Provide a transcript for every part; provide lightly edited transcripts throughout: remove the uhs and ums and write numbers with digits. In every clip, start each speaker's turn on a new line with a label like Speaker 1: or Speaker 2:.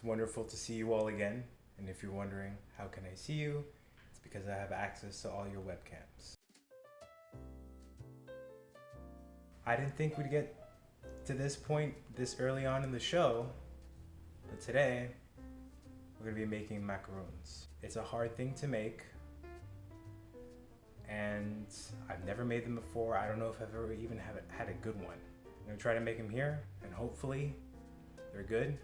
Speaker 1: It's wonderful to see you all again. And if you're wondering, how can I see you? It's because I have access to all your webcams. I didn't think we'd get to this point this early on in the show, but today we're gonna be making macarons. It's a hard thing to make, and I've never made them before. I don't know if I've ever even had a good one. I'm gonna try to make them here, and hopefully they're good.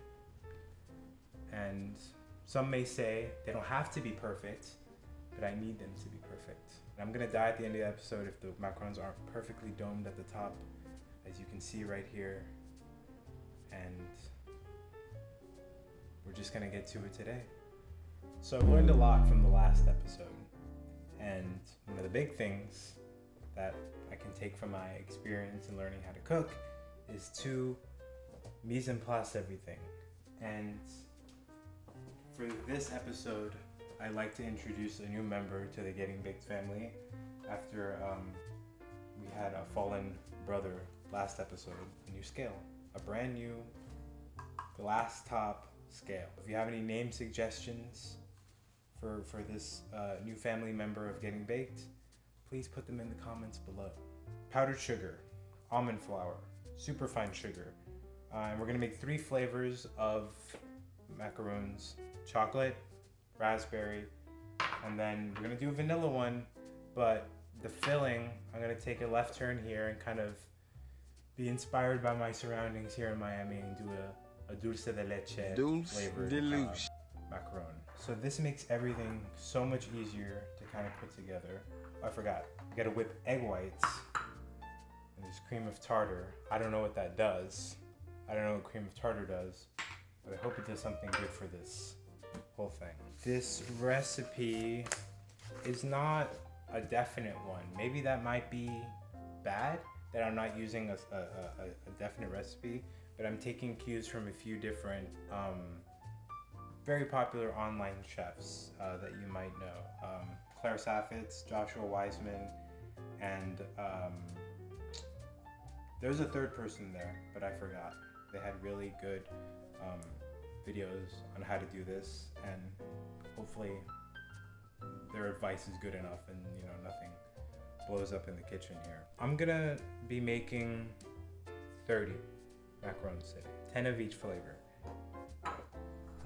Speaker 1: And some may say they don't have to be perfect, but I need them to be perfect. And I'm gonna die at the end of the episode if the macarons aren't perfectly domed at the top, as you can see right here. And we're just gonna get to it today. So I've learned a lot from the last episode, and one of the big things that I can take from my experience in learning how to cook is to mise en place everything. And for this episode, I like to introduce a new member to the Getting Baked family after we had a fallen brother last episode. A new scale, a brand new glass top scale. If you have any name suggestions for this new family member of Getting Baked, please put them in the comments below. Powdered sugar, almond flour, superfine sugar. And we're gonna make 3 flavors of macarons: chocolate, raspberry, and then we're gonna do a vanilla one, but the filling, I'm gonna take a left turn here and kind of be inspired by my surroundings here in Miami and do a dulce de leche flavored macaron. So this makes everything so much easier to kind of put together. Oh, I forgot, you gotta whip egg whites and there's cream of tartar. I don't know what that does. I don't know what cream of tartar does, but I hope it does something good for this whole thing. This recipe is not a definite one. Maybe that might be bad, that I'm not using a definite recipe, but I'm taking cues from a few different very popular online chefs that you might know. Claire Saffitz, Joshua Weissman, and there's a third person there, but I forgot. They had really good videos on how to do this, and hopefully their advice is good enough and nothing blows up in the kitchen here. I'm gonna be making 30 macarons today, 10 of each flavor.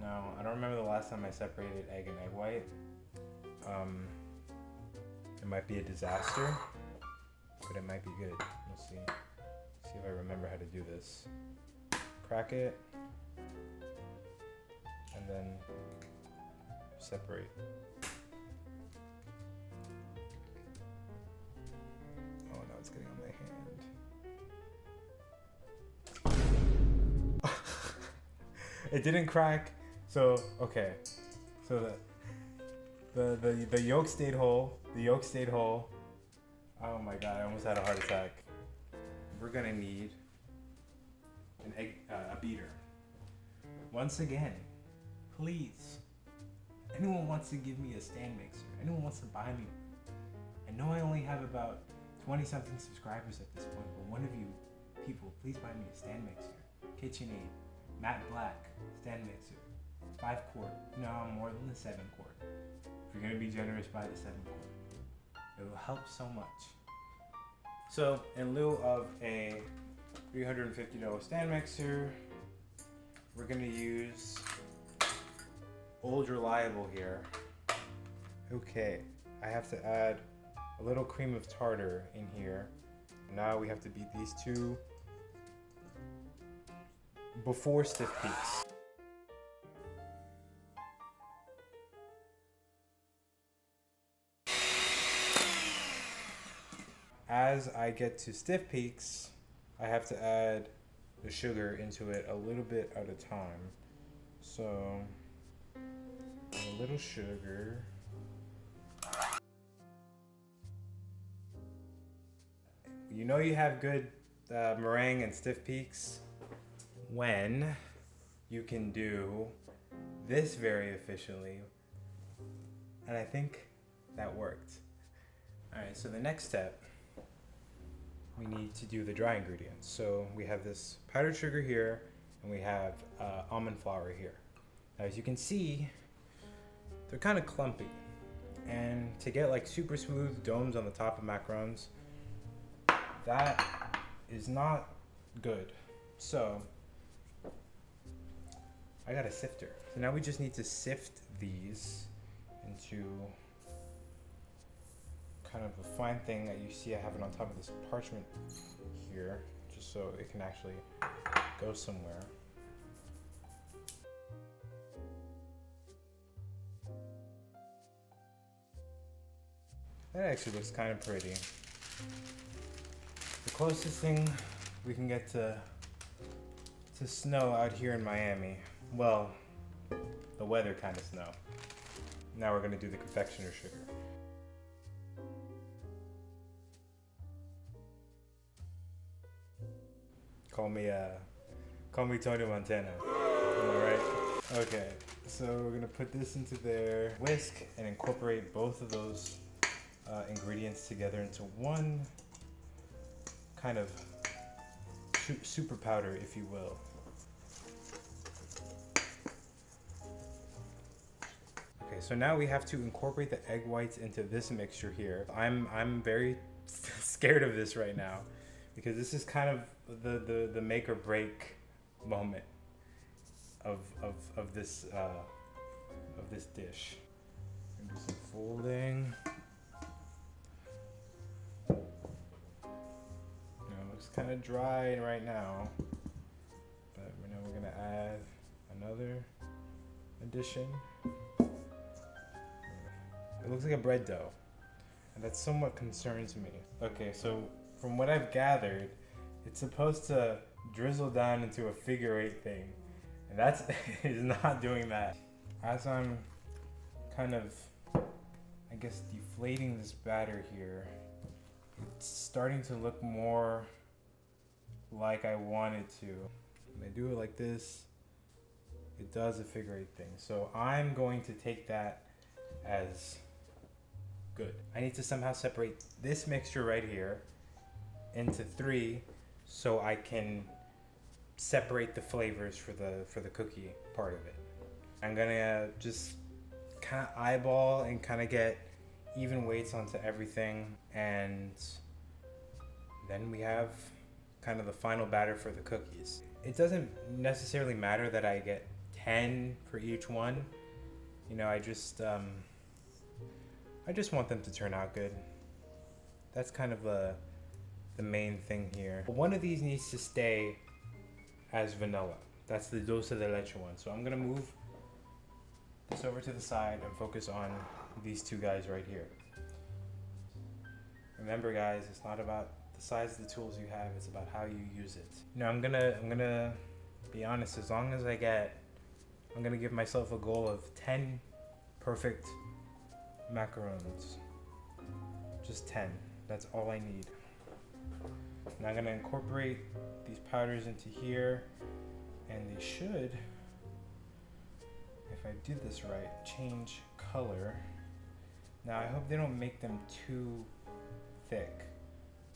Speaker 1: Now, I don't remember the last time I separated egg and egg white. It might be a disaster, but it might be good. We'll see. See if I remember how to do this. Crack it, and then separate. Oh no, it's getting on my hand. It didn't crack, so okay. So the yolk stayed whole. The yolk stayed whole. Oh my god, I almost had a heart attack. We're gonna need an egg, a beater. Once again, please, anyone wants to give me a stand mixer, anyone wants to buy me one. I know I only have about 20 something subscribers at this point, but one of you people, please buy me a stand mixer. KitchenAid, matte black stand mixer, 5 quart, no, more than the 7 quart. If you're gonna be generous, buy the 7 quart. It will help so much. So in lieu of a $350 stand mixer, we're gonna use Old Reliable here. Okay, I have to add a little cream of tartar in here. Now we have to beat these 2 before stiff peaks. As I get to stiff peaks, I have to add the sugar into it a little bit at a time. So, a little sugar. You know you have good meringue and stiff peaks when you can do this very efficiently. And I think that worked. Alright, so the next step, we need to do the dry ingredients. So we have this powdered sugar here, and we have almond flour here. Now, as you can see, they're kind of clumpy. And to get like super smooth domes on the top of macarons, that is not good. So I got a sifter. So now we just need to sift these into kind of a fine thing that you see I have it on top of this parchment here, just so it can actually go somewhere. That actually looks kind of pretty. The closest thing we can get to snow out here in Miami. Well, the weather kind of snow. Now we're gonna do the confectioner sugar. Call me Tony Montana. Alright? Okay, so we're gonna put this into there, whisk, and incorporate both of those ingredients together into one kind of super powder, if you will. Okay, so now we have to incorporate the egg whites into this mixture here. I'm very scared of this right now because this is kind of the make or break moment of this dish. Do some folding. Looks kind of dry right now, but now we're gonna add another addition. It looks like a bread dough, and that somewhat concerns me. Okay, so from what I've gathered, it's supposed to drizzle down into a figure eight thing, and that's is not doing that. As I'm kind of, I guess, deflating this batter here, it's starting to look more like I want it to. When I do it like this, it does a figure eight thing. So I'm going to take that as good. I need to somehow separate this mixture right here into three so I can separate the flavors for the cookie part of it. I'm gonna just kind of eyeball and kind of get even weights onto everything, and then we have kind of the final batter for the cookies. It doesn't necessarily matter that I get 10 for each one. You know, I just want them to turn out good. That's kind of the main thing here. One of these needs to stay as vanilla. That's the dulce de leche one. So I'm gonna move this over to the side and focus on these two guys right here. Remember, guys, it's not about the size of the tools you have, it's about how you use it. You know, I'm gonna be honest, as long as I'm gonna give myself a goal of 10 perfect macarons. Just 10, that's all I need. Now I'm gonna incorporate these powders into here, and they should, if I do this right, change color. Now I hope they don't make them too thick,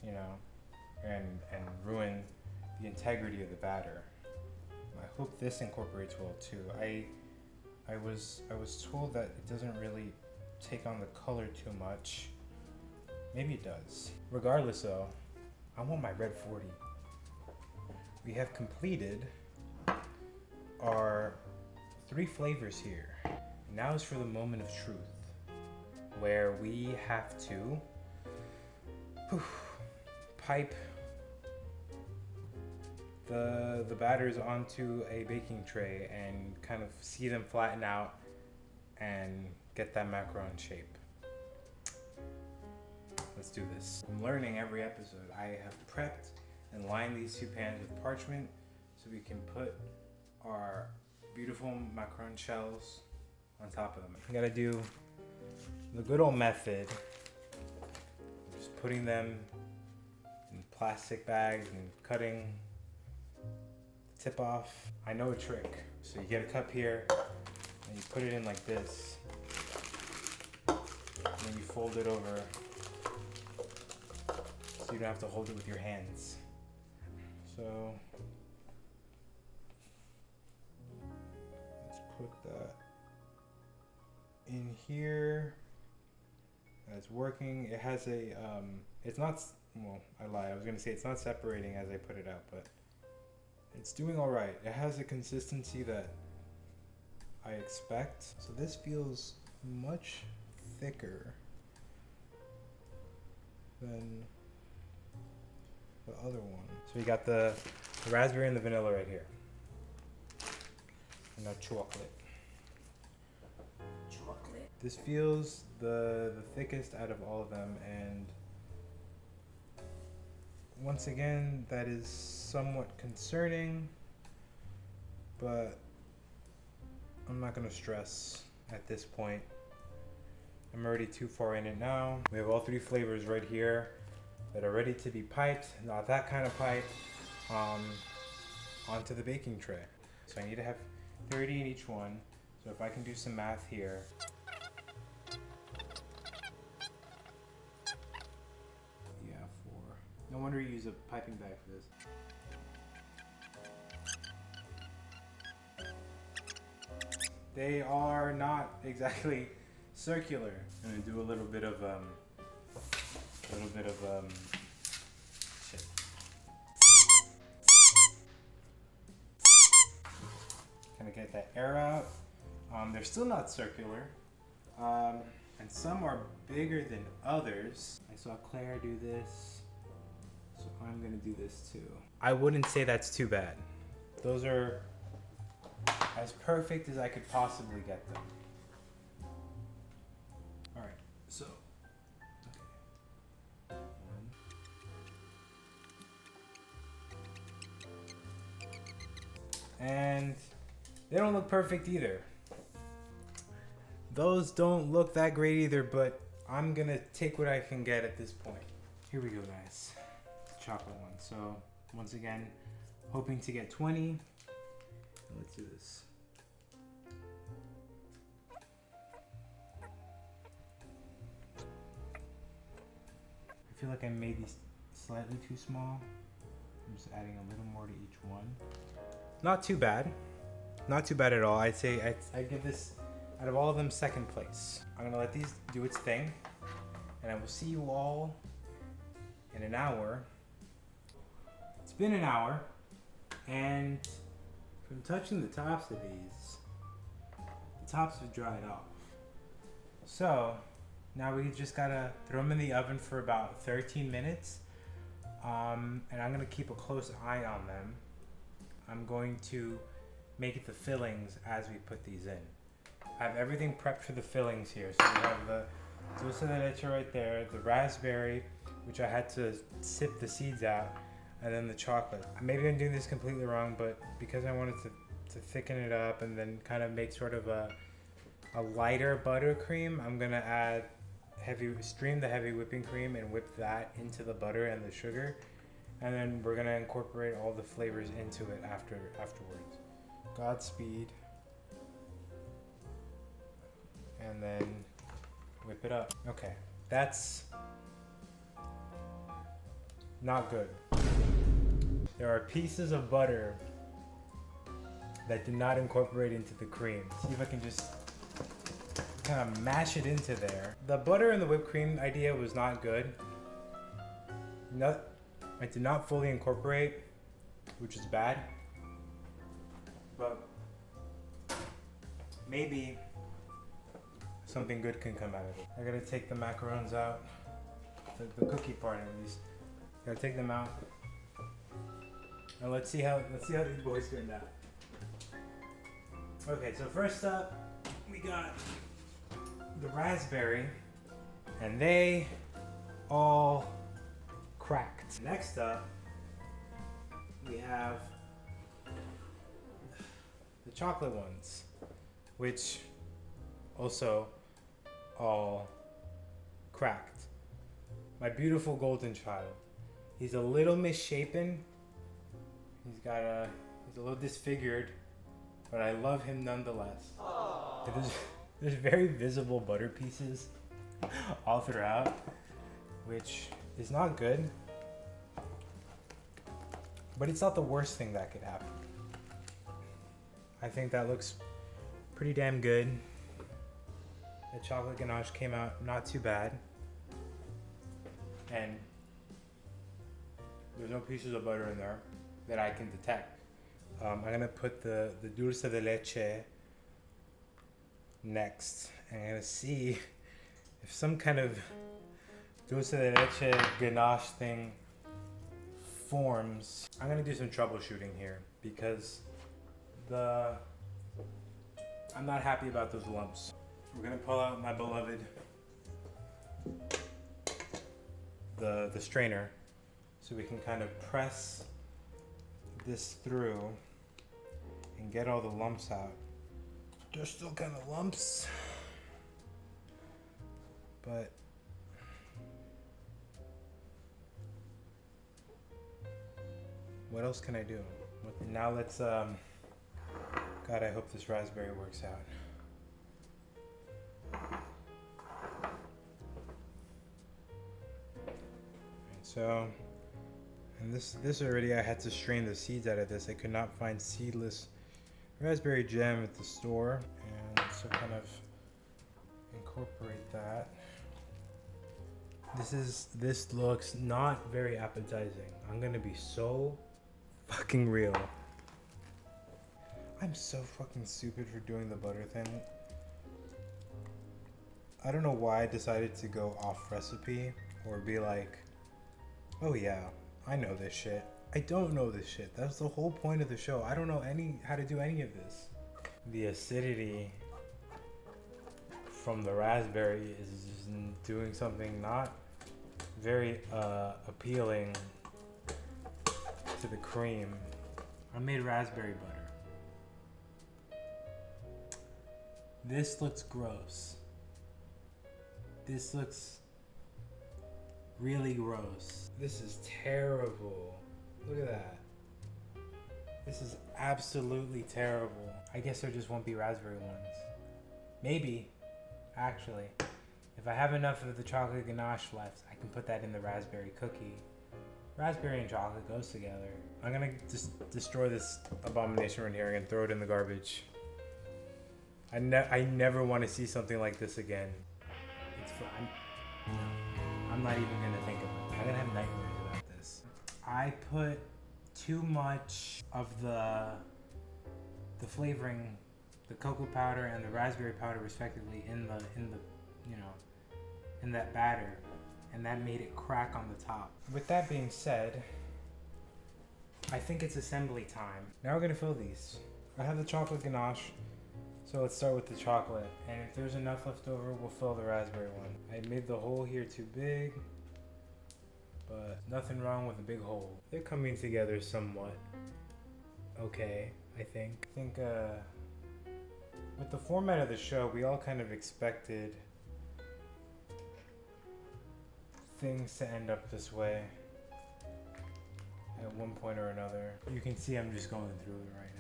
Speaker 1: you know, and ruin the integrity of the batter. I hope this incorporates well too. I was told that it doesn't really take on the color too much. Maybe it does. Regardless though, I want my red 40. We have completed our 3 flavors here. Now is for the moment of truth, where we have to pipe the batters onto a baking tray and kind of see them flatten out and get that macaron shape. Let's do this. I'm learning every episode. I have prepped and lined these 2 pans with parchment so we can put our beautiful macaron shells on top of them. I gotta do the good old method, just putting them in plastic bags and cutting the tip off. I know a trick. So you get a cup here and you put it in like this, and then you fold it over so you don't have to hold it with your hands. So let's put that in here. It's working. It has a, it's not, well, I lied. I was gonna say it's not separating as I put it out, but it's doing all right. It has a consistency that I expect. So this feels much thicker than the other one. So we got the raspberry and the vanilla right here. And now chocolate. This feels the thickest out of all of them, and once again, that is somewhat concerning, but I'm not gonna stress at this point. I'm already too far in it now. We have all three flavors right here that are ready to be piped, not that kind of pipe, onto the baking tray. So I need to have 30 in each one. So if I can do some math here. Yeah, 4. No wonder you use a piping bag for this. They are not exactly circular. I'm gonna do a little bit of shit. Kind of get that air out. They're still not circular, and some are bigger than others. I saw Claire do this, so I'm gonna do this too. I wouldn't say that's too bad. Those are as perfect as I could possibly get them. All right, so okay. 1. And they don't look perfect either. Those don't look that great either, but I'm gonna take what I can get at this point. Here we go, guys. The chocolate one. So once again, hoping to get 20. Let's do this. I feel like I made these slightly too small. I'm just adding a little more to each one. Not too bad. Not too bad at all. I'd say I'd give this, out of all of them, second place. I'm gonna let these do its thing, and I will see you all in an hour. It's been an hour, and from touching the tops of these, the tops have dried off. So now we just gotta throw them in the oven for about 13 minutes, and I'm gonna keep a close eye on them. I'm going to make the fillings as we put these in. I have everything prepped for the fillings here. So we have the dulce de leche right there, the raspberry, which I had to sip the seeds out, and then the chocolate. Maybe I'm doing this completely wrong, but because I wanted to thicken it up and then kind of make sort of a lighter buttercream, I'm gonna stream the heavy whipping cream and whip that into the butter and the sugar. And then we're gonna incorporate all the flavors into it afterwards. Godspeed. And then whip it up. Okay, that's not good. There are pieces of butter that did not incorporate into the cream. See if I can just kind of mash it into there. The butter and the whipped cream idea was not good. I did not fully incorporate, which is bad. But maybe something good can come out of it. I gotta take the macarons out, the cookie part at least. Gotta take them out, and let's see how these boys turn out. Okay, so first up, we got the raspberry, and they all cracked. Next up, we have the chocolate ones, which also all cracked. My beautiful golden child. He's a little misshapen. He's a little disfigured, but I love him nonetheless. There's very visible butter pieces all throughout, which is not good, but it's not the worst thing that could happen. I think that looks pretty damn good. The chocolate ganache came out not too bad. And there's no pieces of butter in there that I can detect. I'm gonna put the dulce de leche next. And I'm gonna see if some kind of dulce de leche ganache thing forms. I'm gonna do some troubleshooting here because I'm not happy about those lumps. We're gonna pull out my beloved the strainer so we can kind of press this through and get all the lumps out. There's still kind of lumps, but what else can I do? Now let's God, I hope this raspberry works out. So, and this already, I had to strain the seeds out of this. I could not find seedless raspberry jam at the store, and so kind of incorporate that. This looks not very appetizing. I'm gonna be so fucking real. I'm so fucking stupid for doing the butter thing. I don't know why I decided to go off recipe or be like, oh yeah, I know this shit. I don't know this shit. That's the whole point of the show. I don't know how to do any of this. The acidity from the raspberry is just doing something not very appealing to the cream. I made raspberry butter. This looks gross. This looks really gross. This is terrible. Look at that. This is absolutely terrible. I guess there just won't be raspberry ones. Maybe, actually. If I have enough of the chocolate ganache left, I can put that in the raspberry cookie. Raspberry and chocolate goes together. I'm gonna just destroy this abomination right here and throw it in the garbage. I never want to see something like this again. It's fun. I'm not even gonna think of it. I'm gonna have nightmares about this. I put too much of the flavoring, the cocoa powder and the raspberry powder respectively in that batter, and that made it crack on the top. With that being said, I think it's assembly time. Now we're gonna fill these. I have the chocolate ganache. So let's start with the chocolate, and if there's enough left over, we'll fill the raspberry one. I made the hole here too big, but nothing wrong with a big hole. They're coming together somewhat okay, I think. With the format of the show, we all kind of expected things to end up this way at one point or another. You can see I'm just going through it right now.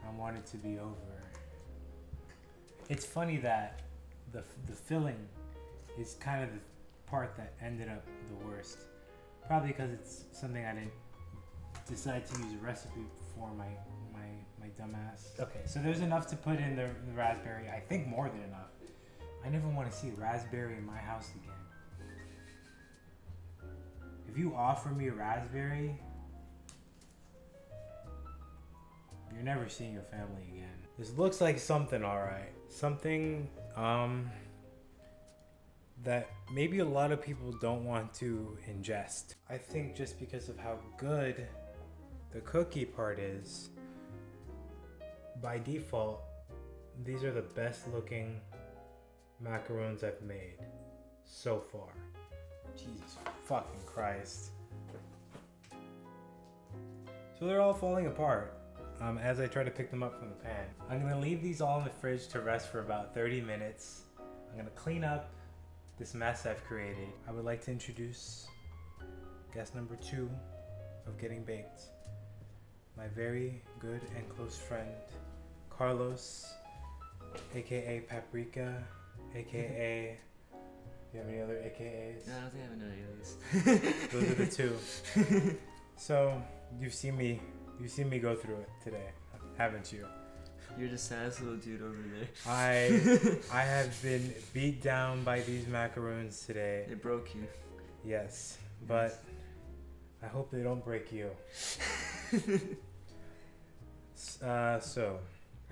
Speaker 1: I want it to be over. It's funny that the filling is kind of the part that ended up the worst. Probably because it's something I didn't decide to use a recipe for, my dumbass. Okay, so there's enough to put in the raspberry. I think more than enough. I never want to see raspberry in my house again. If you offer me a raspberry, you're never seeing your family again. This looks like something alright. Something that maybe a lot of people don't want to ingest. I think just because of how good the cookie part is, by default, these are the best looking macarons I've made so far. Jesus fucking Christ. So they're all falling apart. As I try to pick them up from the pan. I'm gonna leave these all in the fridge to rest for about 30 minutes. I'm gonna clean up this mess I've created. I would like to introduce guest number 2 of Getting Baked. My very good and close friend, Carlos, aka Paprika, aka... Do you have any other AKAs?
Speaker 2: No, I don't think I have any of these.
Speaker 1: Those are the 2. So, you've seen me go through it today. haven't you?
Speaker 2: You're the saddest little dude over there.
Speaker 1: I have been beat down by these macarons today.
Speaker 2: It broke you.
Speaker 1: Yes, but I hope they don't break you. So,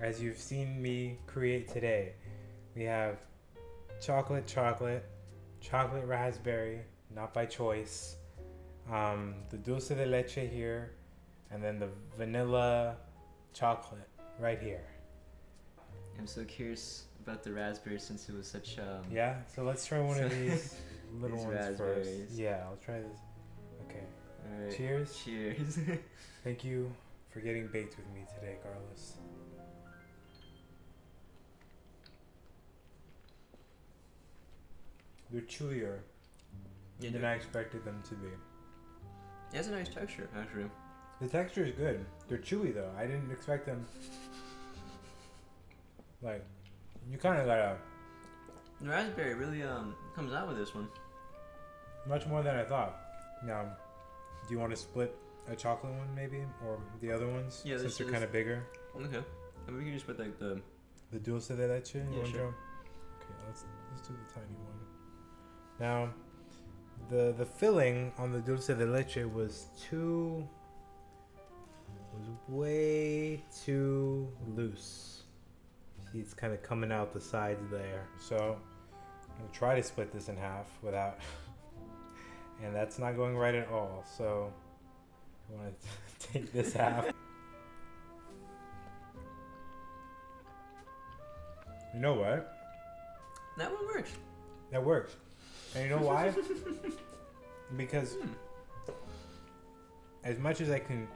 Speaker 1: as you've seen me create today, we have chocolate raspberry, not by choice, the dulce de leche here, and then the vanilla chocolate right here.
Speaker 2: I'm so curious about the raspberry since it was such
Speaker 1: Yeah, so let's try one of these little
Speaker 2: these
Speaker 1: ones
Speaker 2: raspberries.
Speaker 1: first. Yeah, I'll try this. Okay.
Speaker 2: All right.
Speaker 1: Cheers.
Speaker 2: Cheers.
Speaker 1: Thank you for getting baked with me today, Carlos. They're chewier than I expected them to be.
Speaker 2: It has a nice texture, actually.
Speaker 1: The texture is good. They're chewy though. I didn't expect them. Like, you kind of gotta.
Speaker 2: The raspberry really comes out with this one.
Speaker 1: Much more than I thought. Now, do you want to split a chocolate one maybe, or the other ones?
Speaker 2: Yeah,
Speaker 1: since they're kind of bigger.
Speaker 2: Okay. And we can just put like the
Speaker 1: dulce de leche. You want
Speaker 2: sure.
Speaker 1: to? Okay, let's do the tiny one. Now, the filling on the dulce de leche was way too loose. See, it's kind of coming out the sides there. So, I'm gonna try to split this in half without, and that's not going right at all. So, I want to take this half. You know what?
Speaker 2: that one works.
Speaker 1: That works. And you know why? Because as much as I can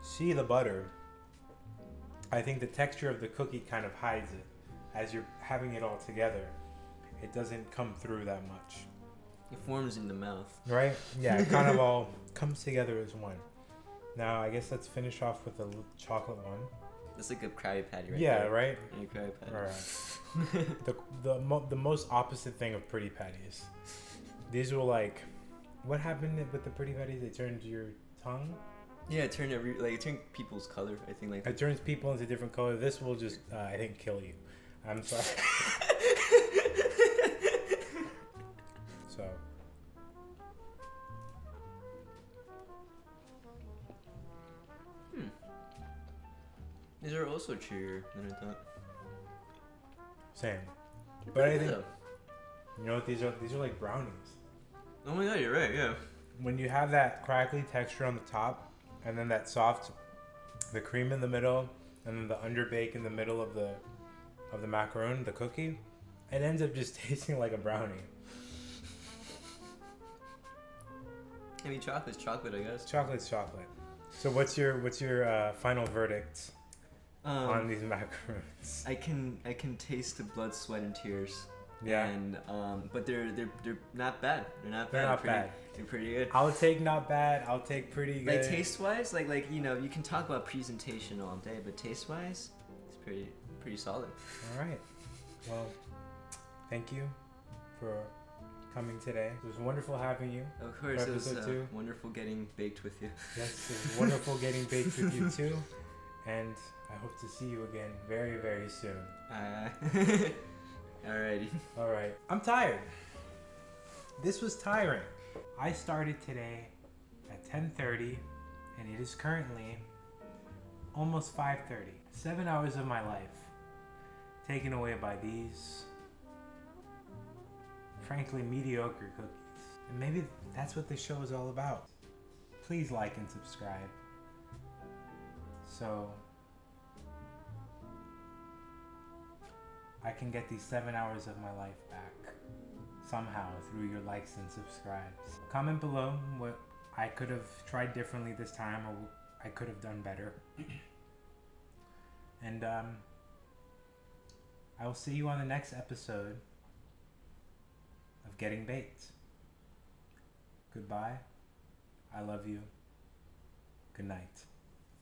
Speaker 1: see the butter, I think the texture of the cookie kind of hides it. As you're having it all together, it doesn't come through that much.
Speaker 2: It forms in the mouth.
Speaker 1: Right? Yeah, it kind of all comes together as one. Now, I guess let's finish off with the chocolate one.
Speaker 2: It's like a Krabby Patty right
Speaker 1: Yeah,
Speaker 2: there.
Speaker 1: right?
Speaker 2: Yeah, Krabby Patty.
Speaker 1: Alright. The most opposite thing of pretty patties. These were like, what happened with the pretty patties? They turned your tongue?
Speaker 2: Yeah, it turned it turned people's color. I think like
Speaker 1: It turns people into different colors. This will just, I think, kill you. I'm sorry. So.
Speaker 2: These are also chewier than I thought.
Speaker 1: Same.
Speaker 2: They're
Speaker 1: But I
Speaker 2: pretty
Speaker 1: think,
Speaker 2: good,
Speaker 1: you know what, these are like brownies.
Speaker 2: though. Oh my god, you're right. Yeah.
Speaker 1: When you have that crackly texture on the top, and then that soft, the cream in the middle, and then the underbake in the middle of the macaron, the cookie, it ends up just tasting like a brownie.
Speaker 2: I mean, chocolate's chocolate, I guess.
Speaker 1: Chocolate's chocolate. So what's your final verdict on these macarons?
Speaker 2: I can taste the blood, sweat, and tears.
Speaker 1: Yeah.
Speaker 2: And but they're not bad. They're not bad.
Speaker 1: They're not bad.
Speaker 2: They're pretty good.
Speaker 1: I'll take not bad. I'll take pretty good.
Speaker 2: Like taste wise, like you know, you can talk about presentation all day, but taste wise, it's pretty solid.
Speaker 1: All right. Well, thank you for coming today. It was wonderful having you.
Speaker 2: Of course, it was
Speaker 1: Episode 2.
Speaker 2: wonderful getting baked with you.
Speaker 1: Yes, it was wonderful getting baked with you too. And I hope to see you again very, very soon.
Speaker 2: Alrighty.
Speaker 1: All right. I'm tired. This was tiring. I started today at 10:30, and it is currently almost 5:30. 7 hours of my life taken away by these, frankly, mediocre cookies. And maybe that's what this show is all about. Please like and subscribe. So I can get these 7 hours of my life back somehow through your likes and subscribes. Comment below what I could have tried differently this time, or I could have done better. And I will see you on the next episode of Getting Baked. Goodbye. I love you. Good night.